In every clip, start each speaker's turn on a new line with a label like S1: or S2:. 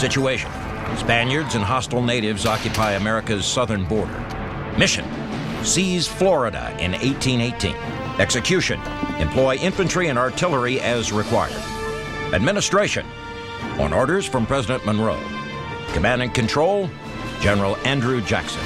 S1: Situation: Spaniards and hostile natives occupy America's southern border. Mission: seize Florida in 1818. Execution: employ infantry and artillery as required. Administration: on orders from President Monroe. Command and control: General Andrew Jackson.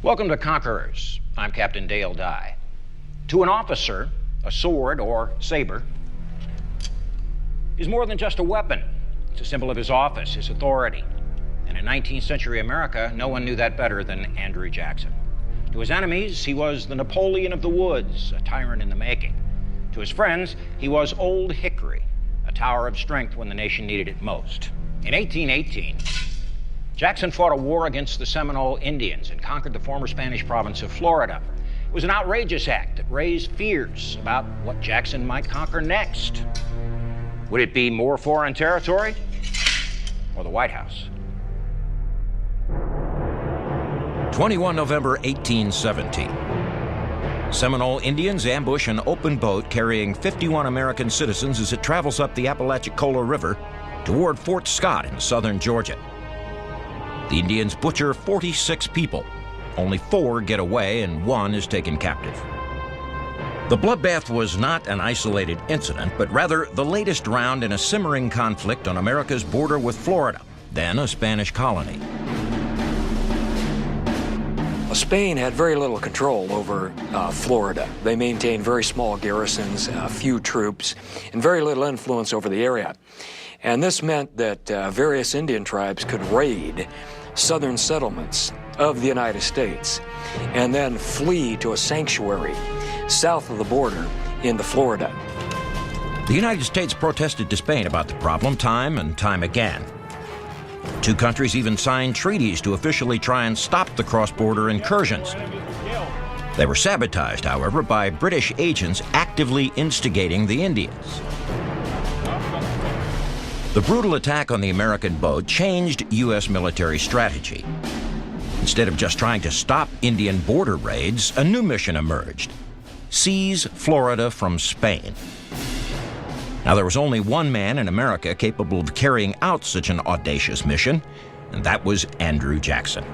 S1: Welcome to Conquerors. I'm Captain Dale Dye. To an officer, a sword or saber is more than just a weapon. It's a symbol of his office, his authority. And in 19th century America, no one knew that better than Andrew Jackson. To his enemies, he was the Napoleon of the woods, a tyrant in the making. To his friends, he was Old Hickory, a tower of strength when the nation needed it most. In 1818, Jackson fought a war against the Seminole Indians and conquered the former Spanish province of Florida. It was an outrageous act that raised fears about what Jackson might conquer next. Would it be more foreign territory or the White House? 21 November 1817. Seminole Indians ambush an open boat carrying 51 American citizens as it travels up the Apalachicola River toward Fort Scott in southern Georgia. The Indians butcher 46 people. Only 4 get away and 1 is taken captive. The bloodbath was not an isolated incident, but rather the latest round in a simmering conflict on America's border with Florida, then a Spanish colony.
S2: Spain had very little control over Florida. They maintained very small garrisons, few troops, and very little influence over the area. And this meant that various Indian tribes could raid southern settlements of the United States and then flee to a sanctuary south of the border into Florida.
S1: The United States protested to Spain about the problem time and time again. Two countries even signed treaties to officially try and stop the cross-border incursions. They were sabotaged, however, by British agents actively instigating the Indians. The brutal attack on the American boat changed U.S. military strategy. Instead of just trying to stop Indian border raids, a new mission emerged: seize Florida from Spain. Now, there was only one man in America capable of carrying out such an audacious mission, and that was Andrew Jackson.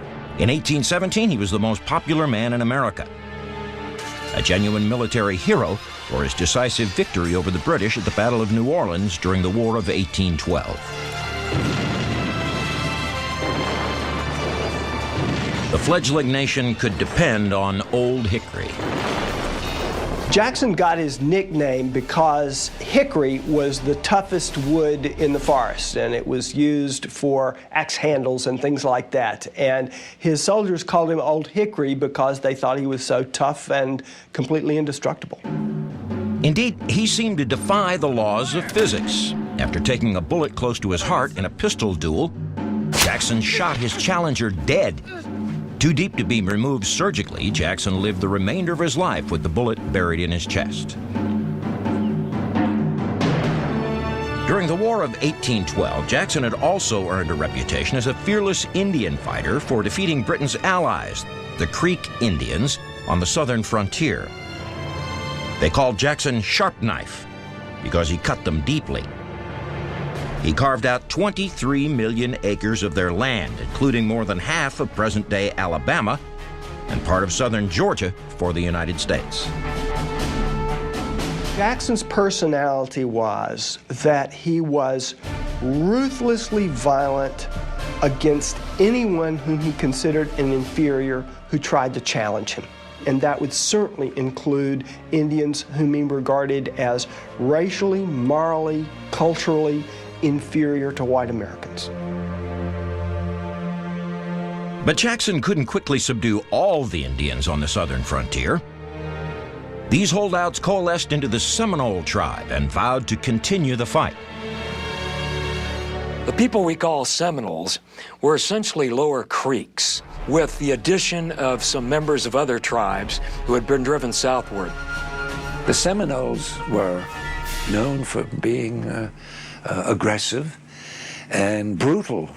S1: In 1817, he was the most popular man in America. A genuine military hero for his decisive victory over the British at the Battle of New Orleans during the War of 1812. The fledgling nation could depend on Old Hickory.
S3: Jackson got his nickname because hickory was the toughest wood in the forest, and it was used for axe handles and things like that. And his soldiers called him Old Hickory because they thought he was so tough and completely indestructible.
S1: Indeed, he seemed to defy the laws of physics. After taking a bullet close to his heart in a pistol duel, Jackson shot his challenger dead. Too deep to be removed surgically, Jackson lived the remainder of his life with the bullet buried in his chest. During the War of 1812, Jackson had also earned a reputation as a fearless Indian fighter for defeating Britain's allies, the Creek Indians, on the southern frontier. They called Jackson Sharp Knife because he cut them deeply. He carved out 23 million acres of their land, including more than half of present-day Alabama and part of southern Georgia for the United States.
S3: Jackson's personality was that he was ruthlessly violent against anyone whom he considered an inferior who tried to challenge him. And that would certainly include Indians whom he regarded as racially, morally, culturally inferior to white Americans.
S1: But Jackson couldn't quickly subdue all the Indians on the southern frontier. These holdouts coalesced into the Seminole tribe and vowed to continue the fight.
S2: The people we call Seminoles were essentially lower Creeks, with the addition of some members of other tribes who had been driven southward.
S4: The Seminoles were known for being aggressive and brutal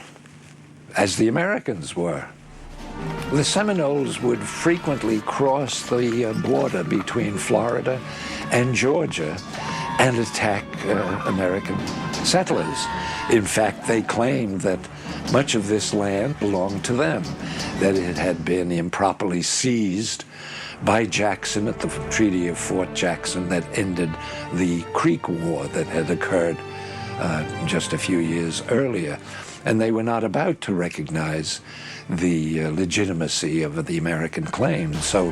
S4: as the Americans were. The Seminoles would frequently cross the border between Florida and Georgia and attack American settlers. In fact, they claimed that much of this land belonged to them, that it had been improperly seized by Jackson at the Treaty of Fort Jackson that ended the Creek War that had occurred just a few years earlier. And they were not about to recognize the legitimacy of the American claim. So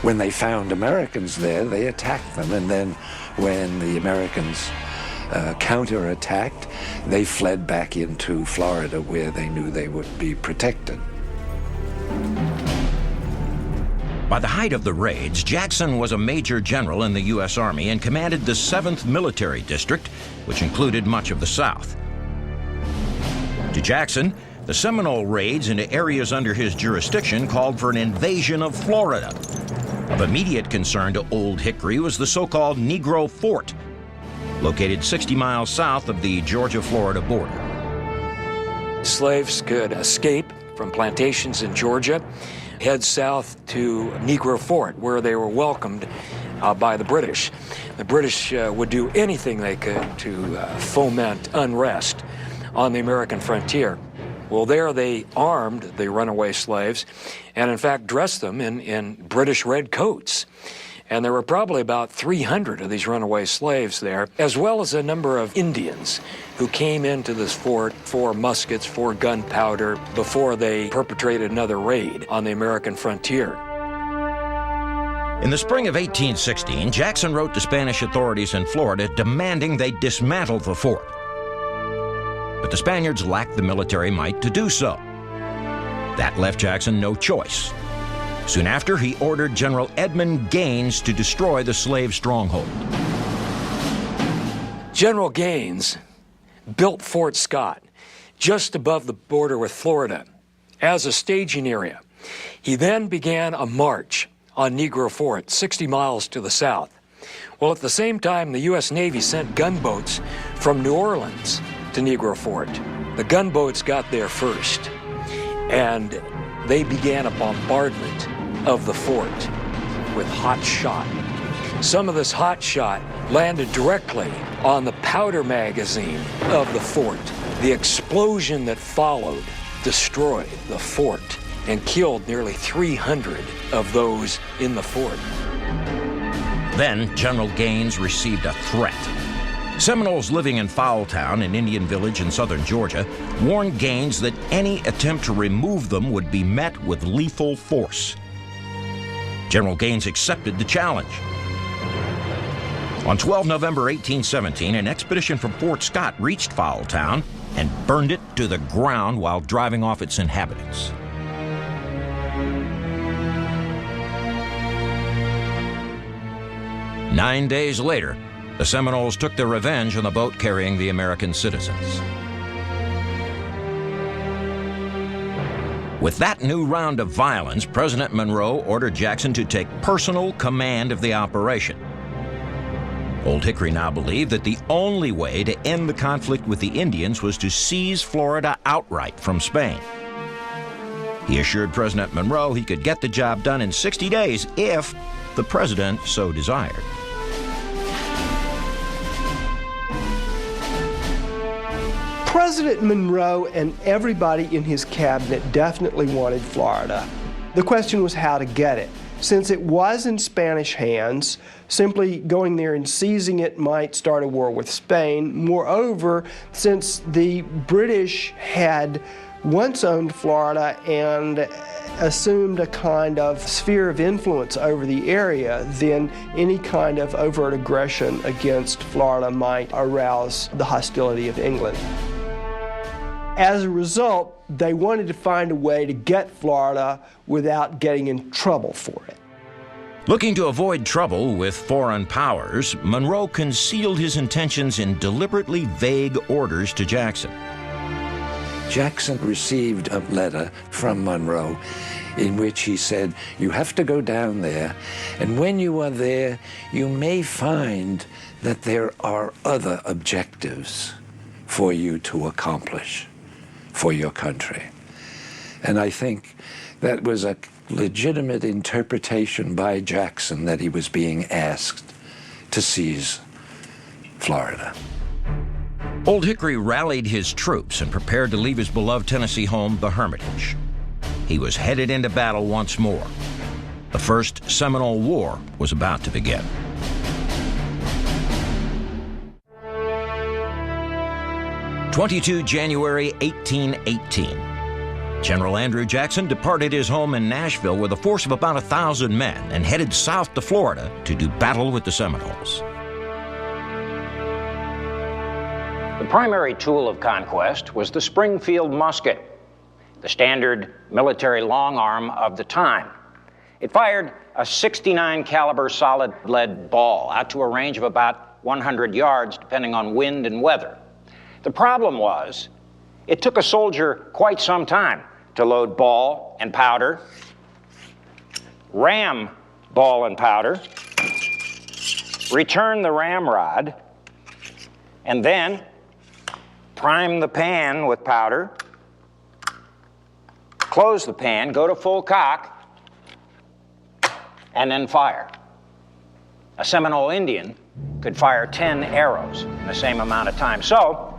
S4: when they found Americans there, they attacked them. And then when the Americans counterattacked, they fled back into Florida where they knew they would be protected.
S1: By the height of the raids, Jackson was a major general in the U.S. Army and commanded the 7th Military District, which included much of the South. To Jackson, the Seminole raids into areas under his jurisdiction called for an invasion of Florida. Of immediate concern to Old Hickory was the so-called Negro Fort, located 60 miles south of the Georgia-Florida border.
S2: Slaves could escape from plantations in Georgia, head south to Negro Fort, where they were welcomed by the British. The British would do anything they could to foment unrest on the American frontier. Well, there they armed the runaway slaves and, in fact, dressed them in British red coats. And there were probably about 300 of these runaway slaves there, as well as a number of Indians who came into this fort for muskets, for gunpowder, before they perpetrated another raid on the American frontier.
S1: In the spring of 1816, Jackson wrote to Spanish authorities in Florida demanding they dismantle the fort. But the Spaniards lacked the military might to do so. That left Jackson no choice. Soon after, he ordered General Edmund Gaines to destroy the slave stronghold.
S2: General Gaines built Fort Scott just above the border with Florida as a staging area. He then began a march on Negro Fort, 60 miles to the south. Well, at the same time, the U.S. Navy sent gunboats from New Orleans to Negro Fort. The gunboats got there first, and they began a bombardment of the fort with hot shot. Some of this hot shot landed directly on the powder magazine of the fort. The explosion that followed destroyed the fort and killed nearly 300 of those in the fort.
S1: Then General Gaines received a threat. Seminoles living in Foultown, an Indian village in southern Georgia, warned Gaines that any attempt to remove them would be met with lethal force. General Gaines accepted the challenge. On 12 November 1817, an expedition from Fort Scott reached Foultown and burned it to the ground while driving off its inhabitants. Nine days later, the Seminoles took their revenge on the boat carrying the American citizens. With that new round of violence, President Monroe ordered Jackson to take personal command of the operation. Old Hickory now believed that the only way to end the conflict with the Indians was to seize Florida outright from Spain. He assured President Monroe he could get the job done in 60 days if the president so desired.
S3: President Monroe and everybody in his cabinet definitely wanted Florida. The question was how to get it. Since it was in Spanish hands, simply going there and seizing it might start a war with Spain. Moreover, since the British had once owned Florida and assumed a kind of sphere of influence over the area, then any kind of overt aggression against Florida might arouse the hostility of England. As a result, they wanted to find a way to get Florida without getting in trouble for it.
S1: Looking to avoid trouble with foreign powers, Monroe concealed his intentions in deliberately vague orders to Jackson.
S4: Jackson received a letter from Monroe in which he said, you have to go down there, and when you are there, you may find that there are other objectives for you to accomplish for your country. And I think that was a legitimate interpretation by Jackson that he was being asked to seize Florida.
S1: Old Hickory rallied his troops and prepared to leave his beloved Tennessee home, the Hermitage. He was headed into battle once more. The First Seminole War was about to begin. January 1818. General Andrew Jackson departed his home in Nashville with a force of about 1,000 men and headed south to Florida to do battle with the Seminoles. The primary tool of conquest was the Springfield musket, the standard military long arm of the time. It fired a .69 caliber solid lead ball out to a range of about 100 yards, depending on wind and weather. The problem was, it took a soldier quite some time to load ball and powder, ram ball and powder, return the ramrod, and then prime the pan with powder, close the pan, go to full cock, and then fire. A Seminole Indian could fire 10 arrows in the same amount of time. So,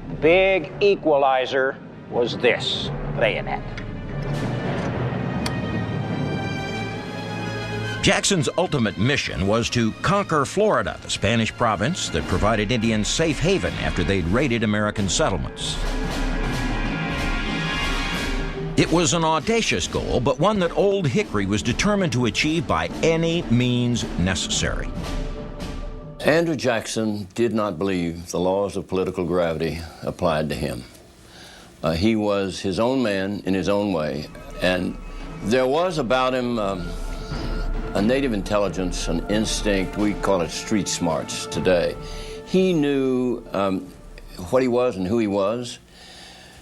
S1: the big equalizer was this bayonet. Jackson's ultimate mission was to conquer Florida, the Spanish province that provided Indians safe haven after they'd raided American settlements. It was an audacious goal, but one that Old Hickory was determined to achieve by any means necessary.
S5: Andrew Jackson did not believe the laws of political gravity applied to him. He was his own man in his own way, and there was about him a native intelligence, an instinct. We call it street smarts today. He knew what he was and who he was.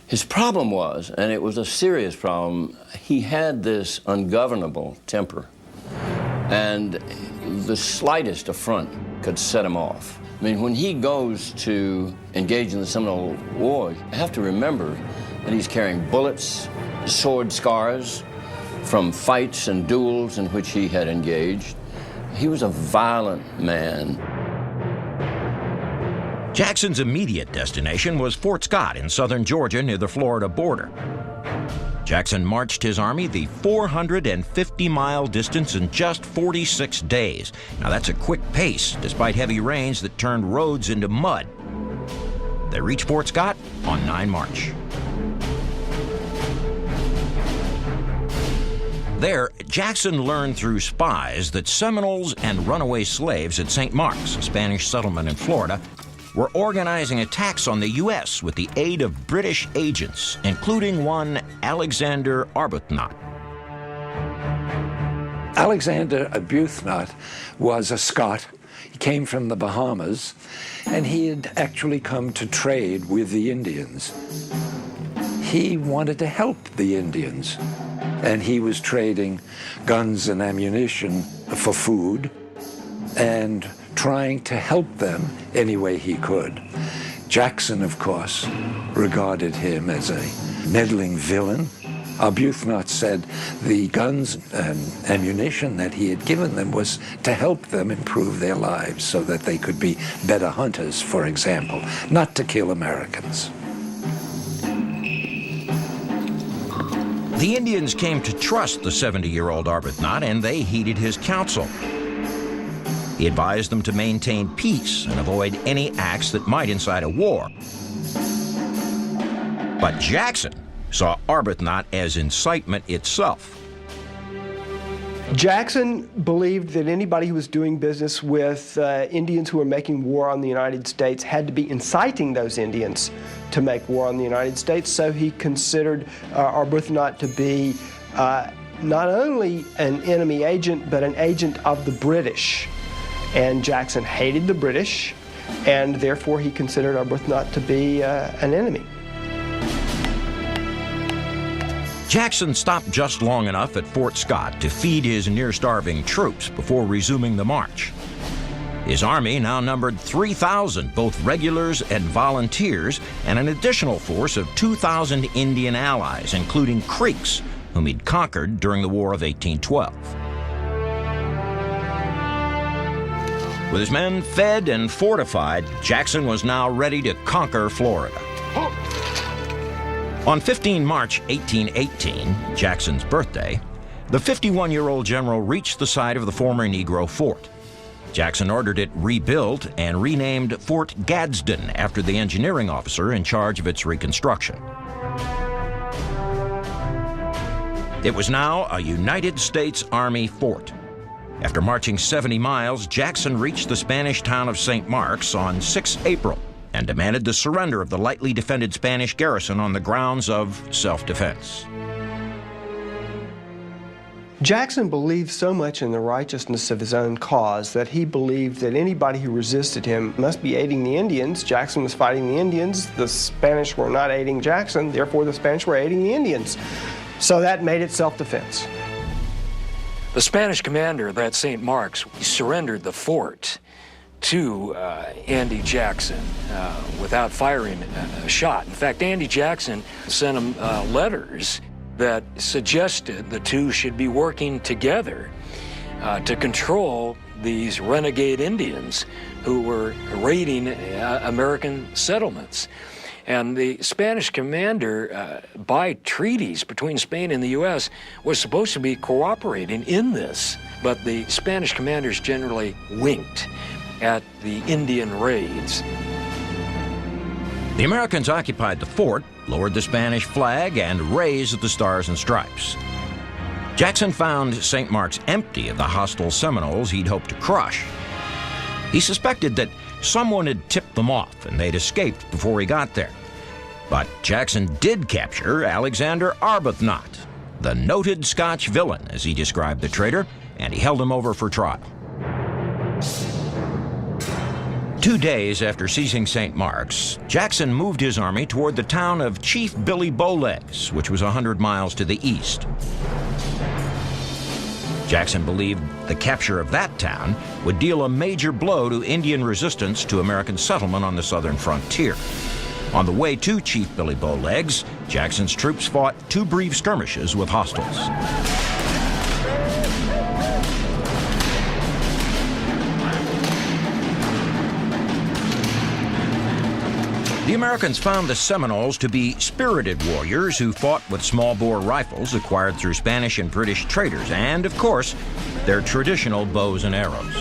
S5: His problem was, and it was a serious problem, he had this ungovernable temper, and the slightest affront could set him off. I mean, when he goes to engage in the Seminole War, you have to remember that he's carrying bullets, sword scars from fights and duels in which he had engaged. He was a violent man.
S1: Jackson's immediate destination was Fort Scott in southern Georgia near the Florida border. Jackson marched his army the 450-mile distance in just 46 days. Now that's a quick pace, despite heavy rains that turned roads into mud. They reached Fort Scott on 9 March. There, Jackson learned through spies that Seminoles and runaway slaves at St. Mark's, a Spanish settlement in Florida, were organizing attacks on the U.S. with the aid of British agents, including one Alexander Arbuthnot.
S4: Alexander Arbuthnot was a Scot. He came from the Bahamas, and he had actually come to trade with the Indians. He wanted to help the Indians, and he was trading guns and ammunition for food and trying to help them any way he could. Jackson, of course, regarded him as a meddling villain. Arbuthnot said the guns and ammunition that he had given them was to help them improve their lives so that they could be better hunters, for example, not to kill Americans.
S1: The Indians came to trust the 70-year-old Arbuthnot, and they heeded his counsel. He advised them to maintain peace and avoid any acts that might incite a war. But Jackson saw Arbuthnot as incitement itself.
S3: Jackson believed that anybody who was doing business with Indians who were making war on the United States had to be inciting those Indians to make war on the United States, so he considered Arbuthnot to be not only an enemy agent, but an agent of the British. And Jackson hated the British, and therefore he considered Arbuthnot to be an enemy.
S1: Jackson stopped just long enough at Fort Scott to feed his near-starving troops before resuming the march. His army now numbered 3,000, both regulars and volunteers, and an additional force of 2,000 Indian allies, including Creeks, whom he'd conquered during the War of 1812. With his men fed and fortified, Jackson was now ready to conquer Florida. On 15 March 1818, Jackson's birthday, the 51-year-old general reached the site of the former Negro fort. Jackson ordered it rebuilt and renamed Fort Gadsden after the engineering officer in charge of its reconstruction. It was now a United States Army fort. After marching 70 miles, Jackson reached the Spanish town of St. Mark's on 6 April and demanded the surrender of the lightly defended Spanish garrison on the grounds of self-defense.
S3: Jackson believed so much in the righteousness of his own cause that he believed that anybody who resisted him must be aiding the Indians. Jackson was fighting the Indians. The Spanish were not aiding Jackson. Therefore, the Spanish were aiding the Indians. So that made it self-defense.
S2: The Spanish commander at St. Mark's surrendered the fort to Andy Jackson without firing a shot. In fact, Andy Jackson sent him letters that suggested the two should be working together to control these renegade Indians who were raiding American settlements. And the Spanish commander, by treaties between Spain and the U.S., was supposed to be cooperating in this, but the Spanish commanders generally winked at the Indian raids.
S1: The Americans occupied the fort, lowered the Spanish flag, and raised the Stars and Stripes. Jackson found St. Mark's empty of the hostile Seminoles he'd hoped to crush. He suspected that someone had tipped them off and they'd escaped before he got there. But Jackson did capture Alexander Arbuthnot, the noted Scotch villain, as he described the traitor, and he held him over for trial. 2 days after seizing St. Mark's, Jackson moved his army toward the town of Chief Billy Bowlegs, which was 100 miles to the east. Jackson believed the capture of that town would deal a major blow to Indian resistance to American settlement on the southern frontier. On the way to Chief Billy Bowlegs, Jackson's troops fought 2 brief skirmishes with hostiles. The Americans found the Seminoles to be spirited warriors who fought with small-bore rifles acquired through Spanish and British traders and, of course, their traditional bows and arrows.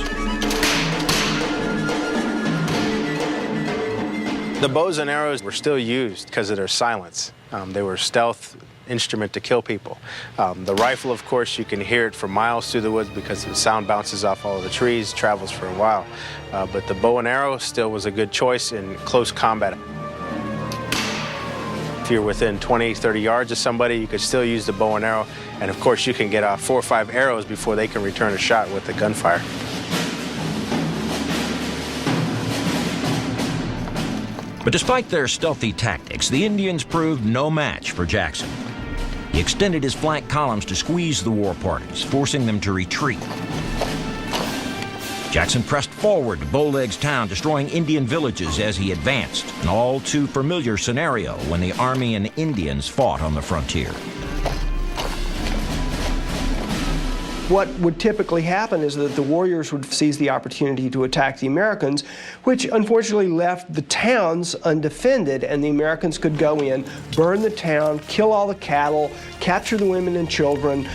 S6: The bows and arrows were still used because of their silence. They were a stealth instrument to kill people. The rifle, of course, you can hear it for miles through the woods because the sound bounces off all of the trees, travels for a while. But the bow and arrow still was a good choice in close combat. If you're within 20, 30 yards of somebody, you could still use the bow and arrow. And of course, you can get off 4 or 5 arrows before they can return a shot with the gunfire.
S1: But despite their stealthy tactics, the Indians proved no match for Jackson. He extended his flank columns to squeeze the war parties, forcing them to retreat. Jackson pressed forward to Bowlegs town, destroying Indian villages as he advanced, an all too familiar scenario when the Army and Indians fought on the frontier.
S3: What would typically happen is that the warriors would seize the opportunity to attack the Americans, which unfortunately left the towns undefended, and the Americans could go in, burn the town, kill all the cattle, capture the women and children,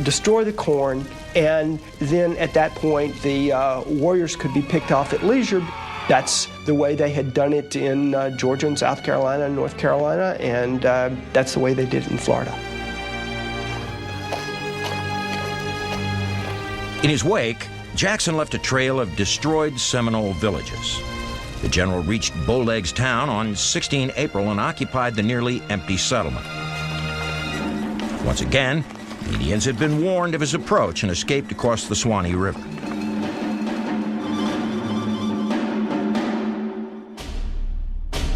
S3: destroy the corn, and then at that point the warriors could be picked off at leisure. That's the way they had done it in Georgia and South Carolina and North Carolina, and that's the way they did it in Florida.
S1: In his wake, Jackson left a trail of destroyed Seminole villages. The general reached Bowlegs town on 16 April and occupied the nearly empty settlement. Once again, the Indians had been warned of his approach and escaped across the Suwannee River.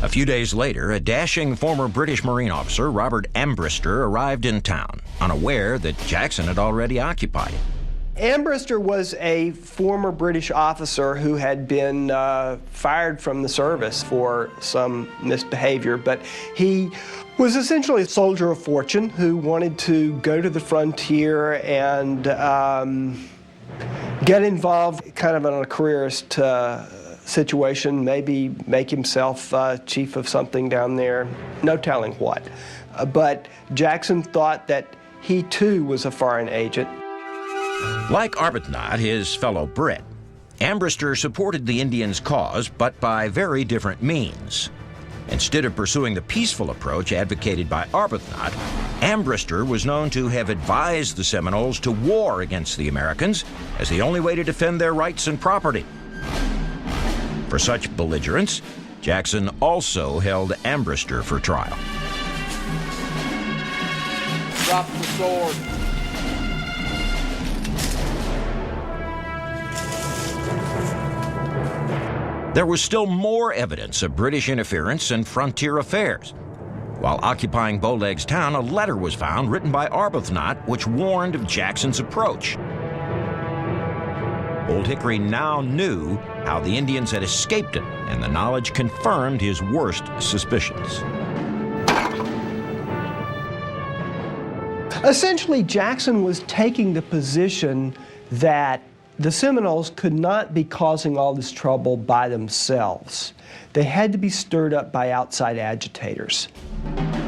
S1: A few days later, a dashing former British Marine officer, Robert Ambrister, arrived in town, unaware that Jackson had already occupied it.
S3: Ambrister was a former British officer who had been fired from the service for some misbehavior, but he was essentially a soldier of fortune who wanted to go to the frontier and get involved kind of in a careerist situation, maybe make himself chief of something down there, no telling what. But Jackson thought that he too was a foreign agent.
S1: Like Arbuthnot, his fellow Brit, Ambrister supported the Indians' cause, but by very different means. Instead of pursuing the peaceful approach advocated by Arbuthnot, Ambrister was known to have advised the Seminoles to war against the Americans as the only way to defend their rights and property. For such belligerence, Jackson also held Ambrister for trial.
S7: Drop the sword.
S1: There was still more evidence of British interference in frontier affairs. While occupying Bowlegs Town, a letter was found written by Arbuthnot which warned of Jackson's approach. Old Hickory now knew how the Indians had escaped it, and the knowledge confirmed his worst suspicions.
S3: Essentially, Jackson was taking the position that the Seminoles could not be causing all this trouble by themselves. They had to be stirred up by outside agitators.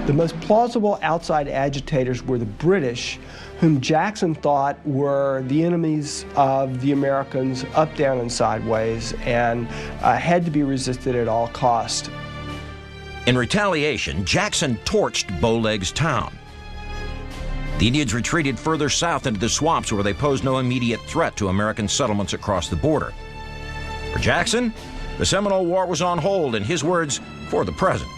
S3: The most plausible outside agitators were the British, whom Jackson thought were the enemies of the Americans up, down, and sideways, and had to be resisted at all cost.
S1: In retaliation, Jackson torched Bowlegs Town. The Indians retreated further south into the swamps where they posed no immediate threat to American settlements across the border. For Jackson, the Seminole War was on hold, in his words, for the present.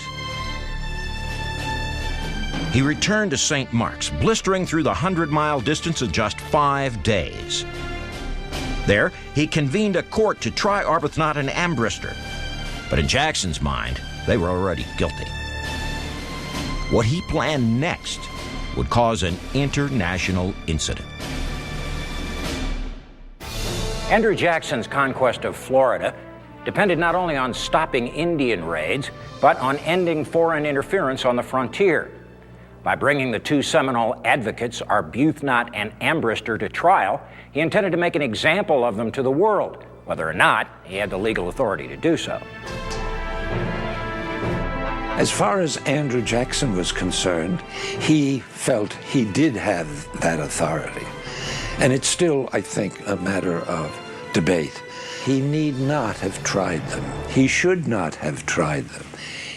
S1: He returned to St. Mark's, blistering through the 100-mile distance in just 5 days. There, he convened a court to try Arbuthnot and Ambrister. But in Jackson's mind, they were already guilty. What he planned next would cause an international incident. Andrew Jackson's conquest of Florida depended not only on stopping Indian raids, but on ending foreign interference on the frontier. By bringing the two Seminole advocates, Arbuthnot and Ambrister, to trial, he intended to make an example of them to the world, whether or not he had the legal authority to do so.
S4: As far as Andrew Jackson was concerned, he felt he did have that authority. And it's still, I think, a matter of debate. He need not have tried them. He should not have tried them.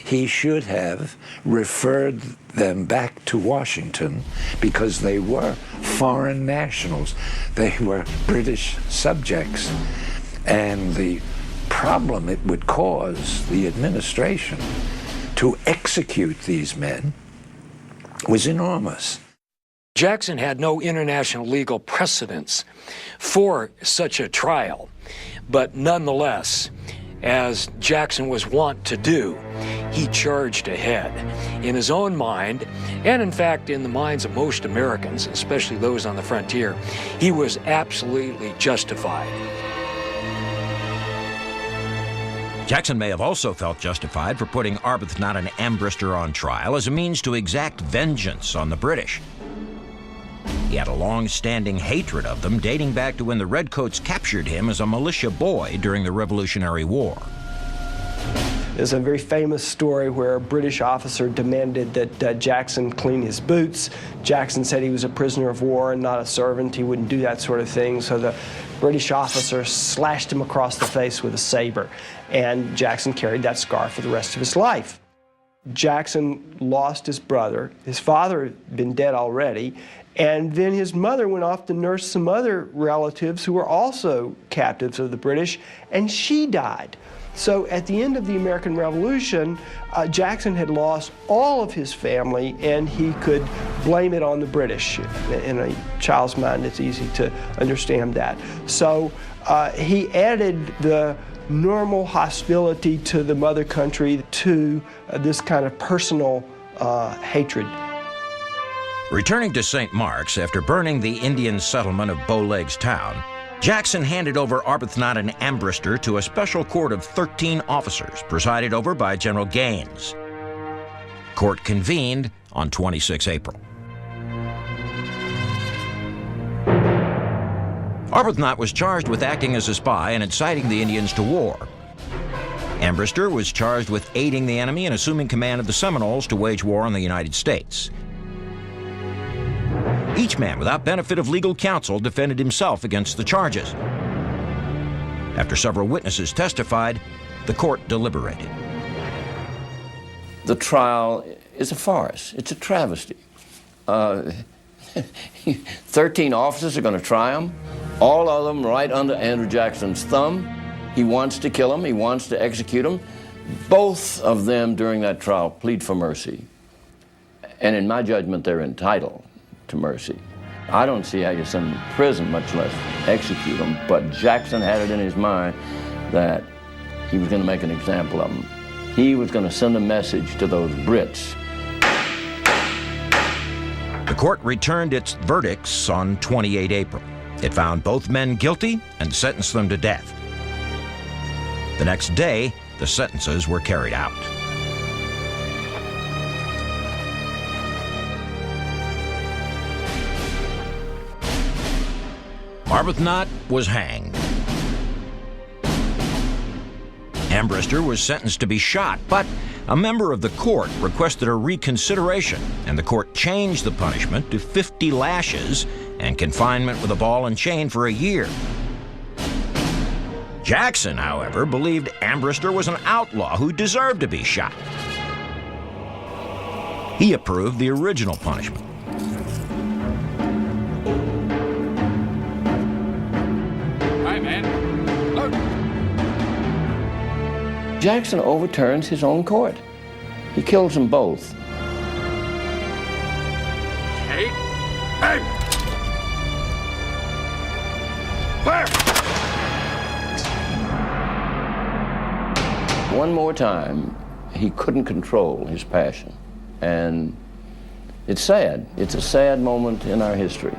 S4: He should have referred them back to Washington because they were foreign nationals. They were British subjects. And the problem it would cause the administration to execute these men was enormous.
S2: Jackson had no international legal precedence for such a trial, but nonetheless, as Jackson was wont to do, he charged ahead. In his own mind, and in fact in the minds of most Americans, especially those on the frontier, he was absolutely justified.
S1: Jackson may have also felt justified for putting Arbuthnot and Ambrister on trial as a means to exact vengeance on the British. He had a long-standing hatred of them dating back to when the Redcoats captured him as a militia boy during the Revolutionary War.
S3: There's a very famous story where a British officer demanded that Jackson clean his boots. Jackson said he was a prisoner of war and not a servant. He wouldn't do that sort of thing, so the British officer slashed him across the face with a saber, and Jackson carried that scar for the rest of his life. Jackson lost his brother. His father had been dead already, and then his mother went off to nurse some other relatives who were also captives of the British, and she died. So at the end of the American Revolution, Jackson had lost all of his family, and he could blame it on the British. In a child's mind, it's easy to understand that. So he added the normal hostility to the mother country to this kind of personal hatred.
S1: Returning to St. Mark's after burning the Indian settlement of Bowlegs Town, Jackson handed over Arbuthnot and Ambrister to a special court of 13 officers, presided over by General Gaines. Court convened on 26 April. Arbuthnot was charged with acting as a spy and inciting the Indians to war. Ambrister was charged with aiding the enemy and assuming command of the Seminoles to wage war on the United States. Each man, without benefit of legal counsel, defended himself against the charges. After several witnesses testified, the court deliberated.
S5: The trial is a farce. It's a travesty. 13 officers are going to try him, all of them right under Andrew Jackson's thumb. He wants to kill him. He wants to execute him. Both of them during that trial plead for mercy. And in my judgment, they're entitled to mercy. I don't see how you send them to prison, much less execute them, but Jackson had it in his mind that he was going to make an example of them. He was going to send a message to those Brits.
S1: The court returned its verdicts on 28 April. It found both men guilty and sentenced them to death. The next day, the sentences were carried out. Arbuthnot was hanged. Ambrister was sentenced to be shot, but a member of the court requested a reconsideration, and the court changed the punishment to 50 lashes and confinement with a ball and chain for a year. Jackson, however, believed Ambrister was an outlaw who deserved to be shot. He approved the original punishment.
S5: Jackson overturns his own court. He kills them both.
S7: Hey! Hey! Fire!
S5: One more time, he couldn't control his passion. And it's sad. It's a sad moment in our history.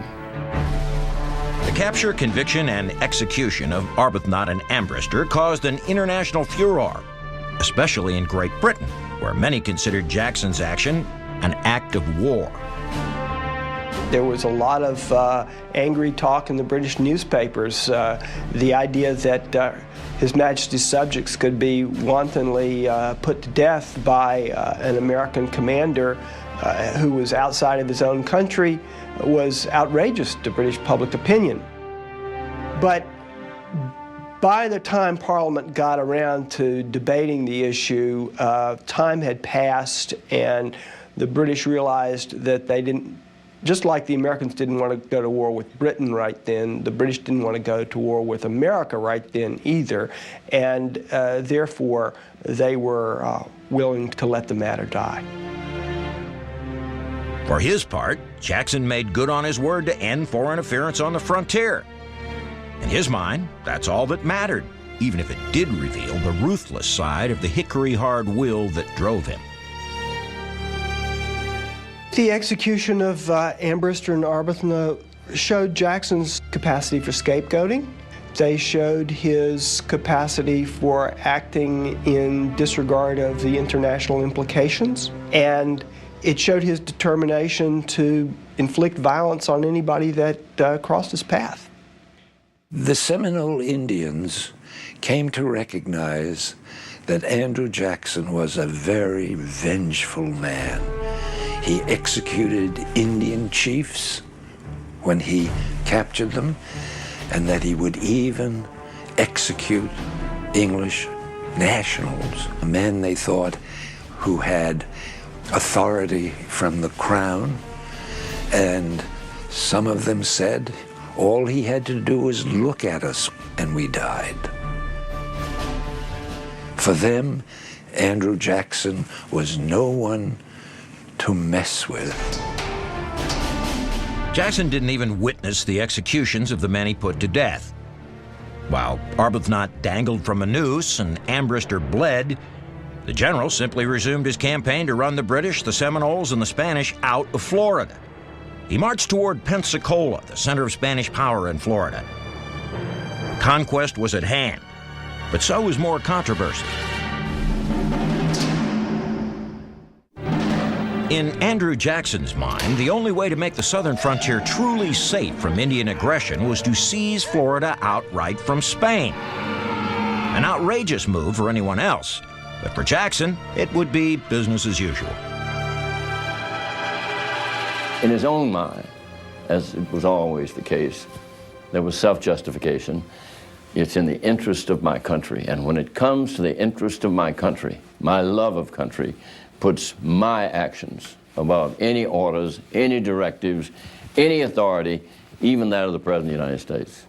S1: The capture, conviction, and execution of Arbuthnot and Ambrister caused an international furor, especially in Great Britain, where many considered Jackson's action an act of war.
S3: There was a lot of angry talk in the British newspapers. The idea that His Majesty's subjects could be wantonly put to death by an American commander who was outside of his own country was outrageous to British public opinion. But by the time Parliament got around to debating the issue, time had passed, and the British realized that they didn't, just like the Americans didn't want to go to war with Britain right then, the British didn't want to go to war with America right then either, and therefore they were willing to let the matter die.
S1: For his part, Jackson made good on his word to end foreign interference on the frontier. In his mind, that's all that mattered, even if it did reveal the ruthless side of the hickory-hard will that drove him.
S3: The execution of Ambrister and Arbuthnot showed Jackson's capacity for scapegoating. They showed his capacity for acting in disregard of the international implications, and it showed his determination to inflict violence on anybody that crossed his path.
S4: The Seminole Indians came to recognize that Andrew Jackson was a very vengeful man. He executed Indian chiefs when he captured them, and that he would even execute English nationals, men they thought who had authority from the crown. And some of them said, all he had to do was look at us and we died. For them, Andrew Jackson was no one to mess with.
S1: Jackson didn't even witness the executions of the men he put to death. While Arbuthnot dangled from a noose and Ambrister bled, the general simply resumed his campaign to run the British, the Seminoles, and the Spanish out of Florida. he marched toward Pensacola, the center of Spanish power in Florida. Conquest was at hand, but so was more controversy. In Andrew Jackson's mind, the only way to make the southern frontier truly safe from Indian aggression was to seize Florida outright from Spain. An outrageous move for anyone else, but for Jackson, it would be business as usual.
S5: In his own mind, as it was always the case, there was self-justification. It's in the interest of my country, and when it comes to the interest of my country, my love of country puts my actions above any orders, any directives, any authority, even that of the President of the United States.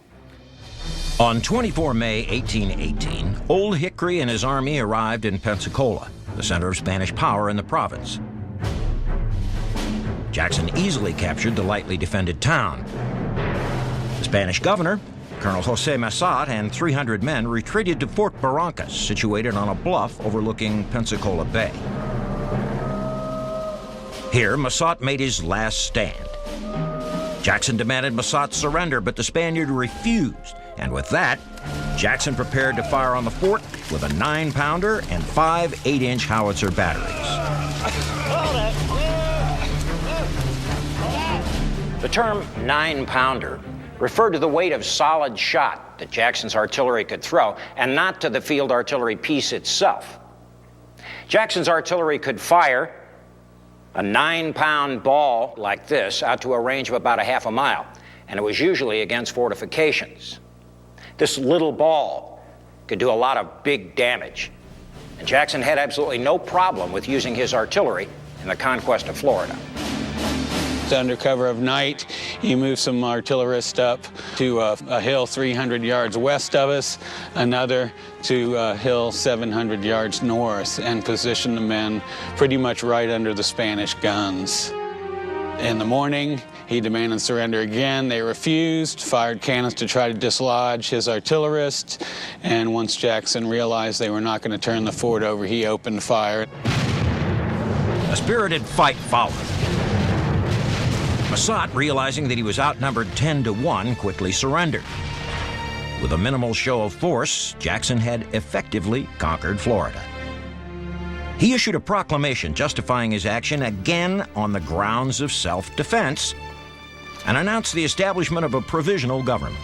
S1: On 24 May 1818, Old Hickory and his army arrived in Pensacola, the center of Spanish power in the province. Jackson easily captured the lightly defended town. The Spanish governor, Colonel Jose Massat, and 300 men retreated to Fort Barrancas, situated on a bluff overlooking Pensacola Bay. Here, Massat made his last stand. Jackson demanded Massat's surrender, but the Spaniard refused. And with that, Jackson prepared to fire on the fort with a 9-pounder and 5 8-inch howitzer batteries. The term 9-pounder referred to the weight of solid shot that Jackson's artillery could throw, and not to the field artillery piece itself. Jackson's artillery could fire a 9-pound ball like this out to a range of about a half a mile, and it was usually against fortifications. This little ball could do a lot of big damage, and Jackson had absolutely no problem with using his artillery in the conquest of Florida.
S8: Under cover of night, he moved some artillerists up to a hill 300 yards west of us, another to a hill 700 yards north, and positioned the men pretty much right under the Spanish guns. In the morning, he demanded surrender again. They refused, fired cannons to try to dislodge his artillerists, and once Jackson realized they were not going to turn the fort over, he opened fire.
S1: A spirited fight followed. Massat, realizing that he was outnumbered 10-1, quickly surrendered. With a minimal show of force, Jackson had effectively conquered Florida. He issued a proclamation justifying his action again on the grounds of self-defense and announced the establishment of a provisional government.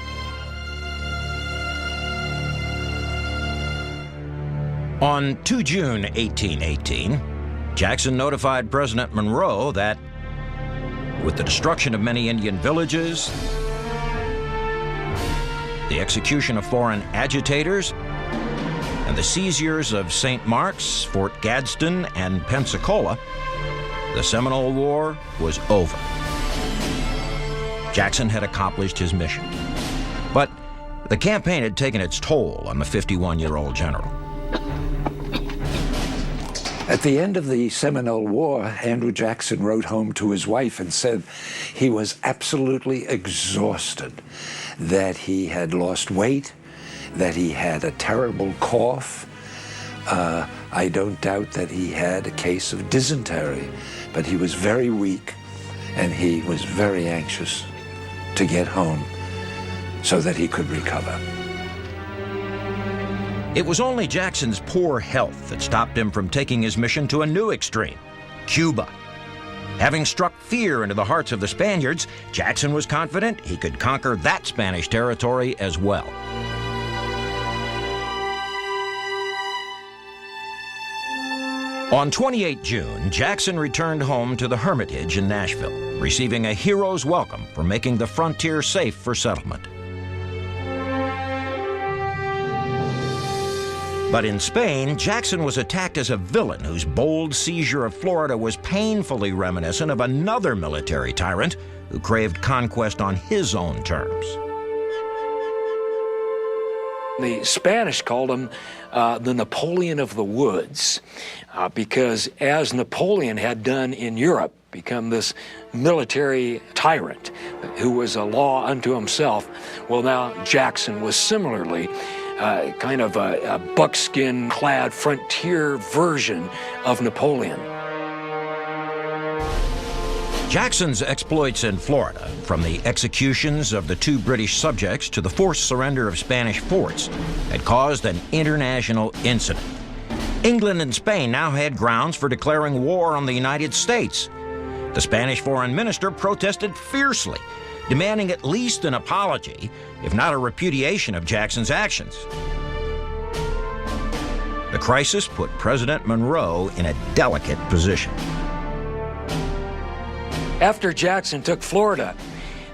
S1: On 2 June 1818, Jackson notified President Monroe that with the destruction of many Indian villages, the execution of foreign agitators, and the seizures of St. Mark's, Fort Gadsden, and Pensacola, the Seminole War was over. Jackson had accomplished his mission. But the campaign had taken its toll on the 51-year-old general.
S4: At the end of the Seminole War, Andrew Jackson wrote home to his wife and said he was absolutely exhausted, that he had lost weight, that he had a terrible cough. I don't doubt that he had a case of dysentery, but he was very weak, and he was very anxious to get home so that he could recover.
S1: It was only Jackson's poor health that stopped him from taking his mission to a new extreme, Cuba. Having struck fear into the hearts of the Spaniards, Jackson was confident he could conquer that Spanish territory as well. On 28 June, Jackson returned home to the Hermitage in Nashville, receiving a hero's welcome for making the frontier safe for settlement. But in Spain, Jackson was attacked as a villain whose bold seizure of Florida was painfully reminiscent of another military tyrant who craved conquest on his own terms.
S2: The Spanish called him the Napoleon of the woods, because as Napoleon had done in Europe, become this military tyrant who was a law unto himself, well, now Jackson was similarly kind of a buckskin-clad frontier version of Napoleon.
S1: Jackson's exploits in Florida, from the executions of the 2 British subjects to the forced surrender of Spanish forts, had caused an international incident. England and Spain now had grounds for declaring war on the United States. The Spanish foreign minister protested fiercely, demanding at least an apology, if not a repudiation of Jackson's actions. The crisis put President Monroe in a delicate position.
S2: After Jackson took Florida,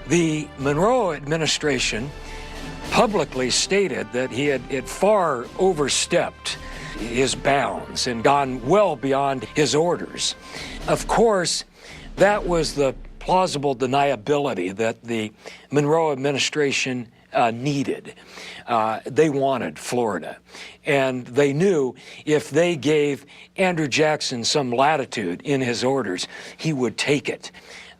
S2: the Monroe administration publicly stated that he had far overstepped his bounds and gone well beyond his orders. Of course, that was the plausible deniability that the Monroe administration needed. They wanted Florida, and they knew if they gave Andrew Jackson some latitude in his orders, he would take it.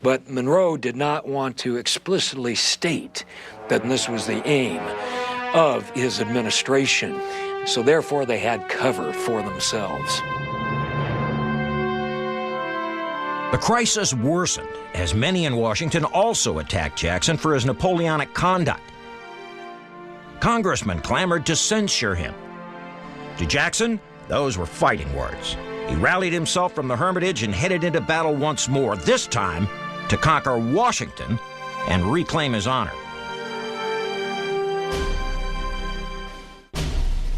S2: But Monroe did not want to explicitly state that this was the aim of his administration, so therefore they had cover for themselves.
S1: The crisis worsened as many in Washington also attacked Jackson for his Napoleonic conduct. Congressmen clamored to censure him. To Jackson, those were fighting words. He rallied himself from the Hermitage and headed into battle once more, this time to conquer Washington and reclaim his honor.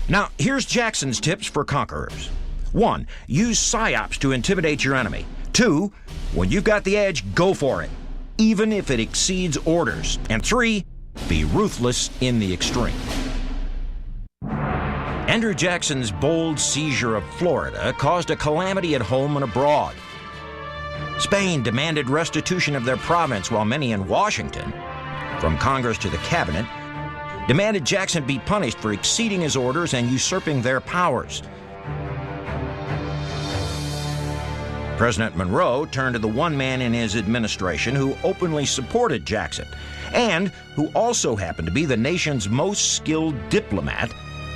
S1: Now, here's Jackson's tips for conquerors. 1, use psyops to intimidate your enemy. 2, when you've got the edge, go for it, even if it exceeds orders. And 3, be ruthless in the extreme. Andrew Jackson's bold seizure of Florida caused a calamity at home and abroad. Spain demanded restitution of their province, while many in Washington, from Congress to the cabinet, demanded Jackson be punished for exceeding his orders and usurping their powers. President Monroe turned to the one man in his administration who openly supported Jackson, and who also happened to be the nation's most skilled diplomat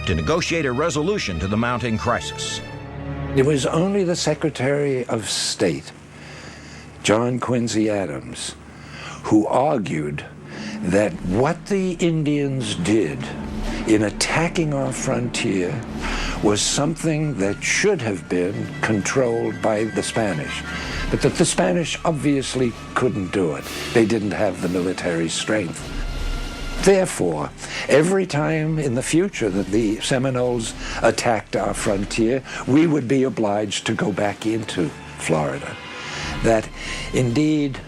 S1: to negotiate a resolution to the mounting crisis.
S4: It was only the Secretary of State, John Quincy Adams, who argued that what the Indians did in attacking our frontier was something that should have been controlled by the Spanish, but that the Spanish obviously couldn't do it. They didn't have the military strength. Therefore, every time in the future that the Seminoles attacked our frontier, we would be obliged to go back into Florida. That indeed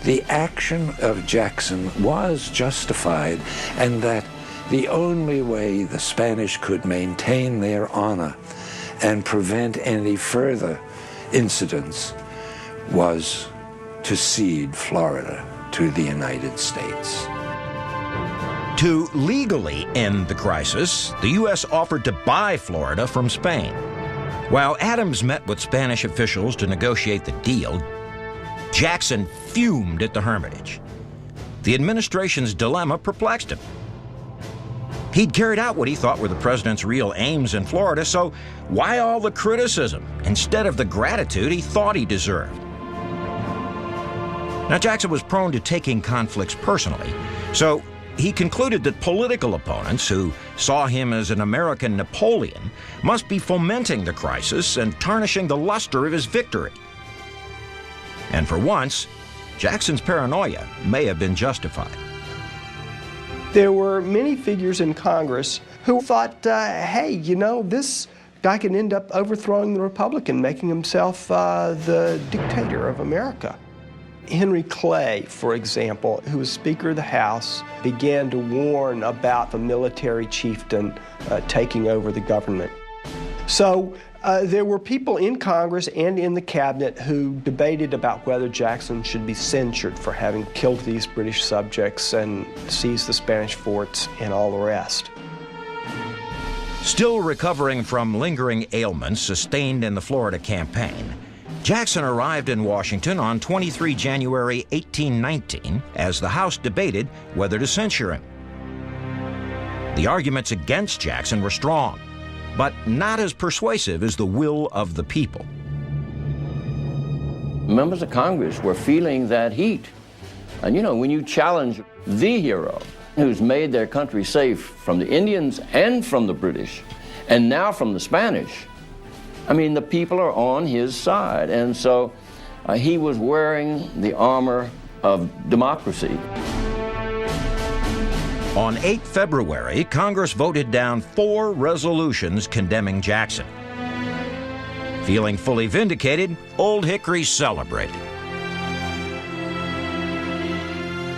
S4: the action of Jackson was justified, and that the only way the Spanish could maintain their honor and prevent any further incidents was to cede Florida to the United States.
S1: To legally end the crisis, the U.S. offered to buy Florida from Spain. While Adams met with Spanish officials to negotiate the deal, Jackson fumed at the Hermitage. The administration's dilemma perplexed him. He'd carried out what he thought were the president's real aims in Florida, so why all the criticism instead of the gratitude he thought he deserved? Now, Jackson was prone to taking conflicts personally, so he concluded that political opponents who saw him as an American Napoleon must be fomenting the crisis and tarnishing the luster of his victory. And for once, Jackson's paranoia may have been justified.
S3: There were many figures in Congress who thought, hey, you know, this guy can end up overthrowing the Republic and making himself the dictator of America. Henry Clay, for example, who was Speaker of the House, began to warn about the military chieftain taking over the government. So there were people in Congress and in the cabinet who debated about whether Jackson should be censured for having killed these British subjects and seized the Spanish forts and all the rest.
S1: Still recovering from lingering ailments sustained in the Florida campaign, Jackson arrived in Washington on 23 January 1819 as the House debated whether to censure him. The arguments against Jackson were strong, but not as persuasive as the will of the people.
S5: Members of Congress were feeling that heat. And you know, when you challenge the hero who's made their country safe from the Indians and from the British, and now from the Spanish, I mean, the people are on his side. And so he was wearing the armor of democracy.
S1: On 8 February, Congress voted down 4 resolutions condemning Jackson. Feeling fully vindicated, Old Hickory celebrated.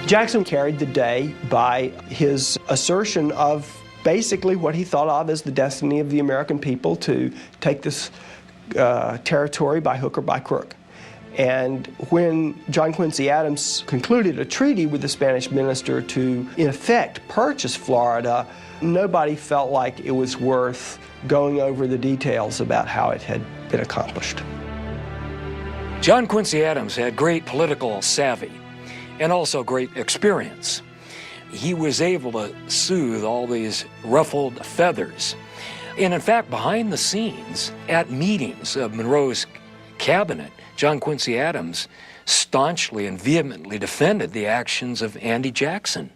S3: Jackson carried the day by his assertion of basically what he thought of as the destiny of the American people to take this territory by hook or by crook. And when John Quincy Adams concluded a treaty with the Spanish minister to, in effect, purchase Florida, nobody felt like it was worth going over the details about how it had been accomplished.
S2: John Quincy Adams had great political savvy and also great experience. He was able to soothe all these ruffled feathers. And in fact, behind the scenes, at meetings of Monroe's cabinet, John Quincy Adams staunchly and vehemently defended the actions of Andy Jackson,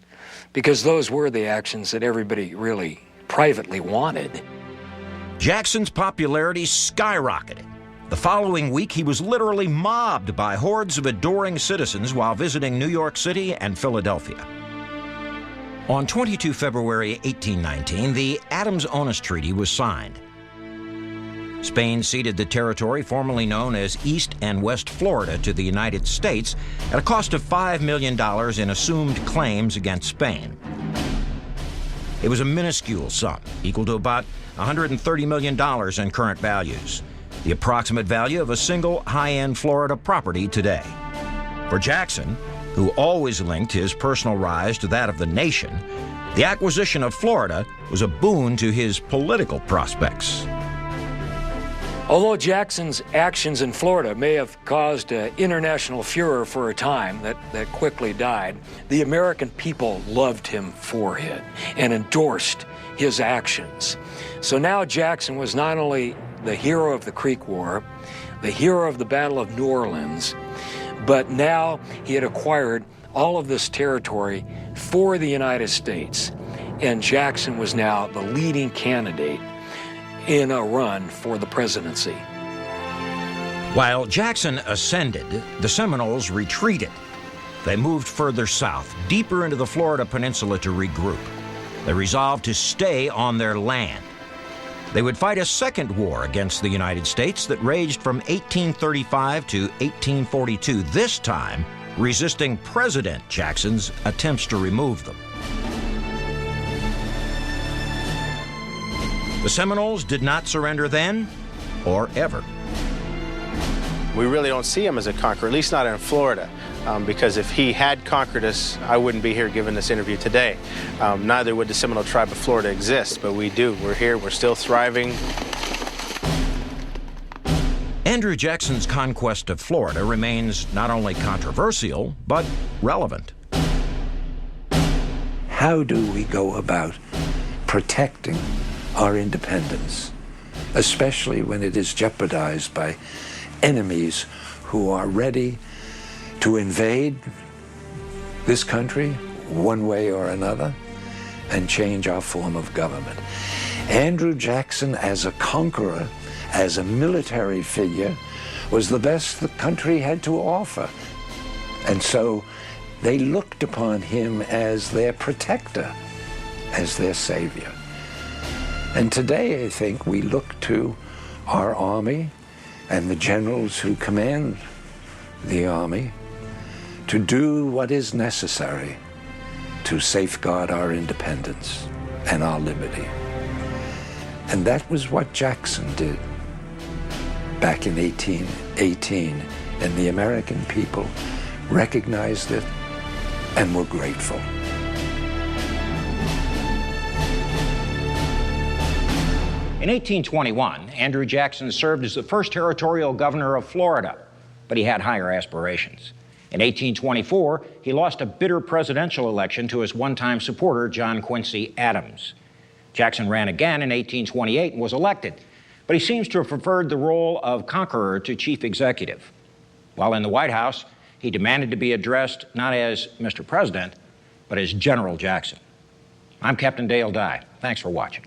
S2: because those were the actions that everybody really privately wanted.
S1: Jackson's popularity skyrocketed. The following week, he was literally mobbed by hordes of adoring citizens while visiting New York City and Philadelphia. On 22 February 1819, the Adams-Onis Treaty was signed. Spain ceded the territory formerly known as East and West Florida to the United States at a cost of $5 million in assumed claims against Spain. It was a minuscule sum, equal to about $130 million in current values, the approximate value of a single high-end Florida property today. For Jackson, who always linked his personal rise to that of the nation, the acquisition of Florida was a boon to his political prospects.
S2: Although Jackson's actions in Florida may have caused international furor for a time that quickly died, the American people loved him for it and endorsed his actions. So now Jackson was not only the hero of the Creek War, the hero of the Battle of New Orleans, but now he had acquired all of this territory for the United States, and Jackson was now the leading candidate in a run for the presidency.
S1: While Jackson ascended, the Seminoles retreated. They moved further south, deeper into the Florida peninsula to regroup. They resolved to stay on their land. They would fight a second war against the United States that raged from 1835 to 1842, this time resisting President Jackson's attempts to remove them. The Seminoles did not surrender then or ever.
S6: We really don't see him as a conqueror, at least not in Florida, because if he had conquered us, I wouldn't be here giving this interview today. Neither would the Seminole tribe of Florida exist, but we do. We're here, we're still thriving.
S1: Andrew Jackson's conquest of Florida remains not only controversial, but relevant.
S4: How do we go about protecting our independence, especially when it is jeopardized by enemies who are ready to invade this country one way or another and change our form of government? Andrew Jackson, as a conqueror, as a military figure, was the best the country had to offer. And so they looked upon him as their protector, as their savior. And today, I think, we look to our army and the generals who command the army to do what is necessary to safeguard our independence and our liberty. And that was what Jackson did back in 1818, and the American people recognized it and were grateful.
S1: In 1821, Andrew Jackson served as the first territorial governor of Florida, but he had higher aspirations. In 1824, he lost a bitter presidential election to his one-time supporter, John Quincy Adams. Jackson ran again in 1828 and was elected, but he seems to have preferred the role of conqueror to chief executive. While in the White House, he demanded to be addressed not as Mr. President, but as General Jackson. I'm Captain Dale Dye. Thanks for watching.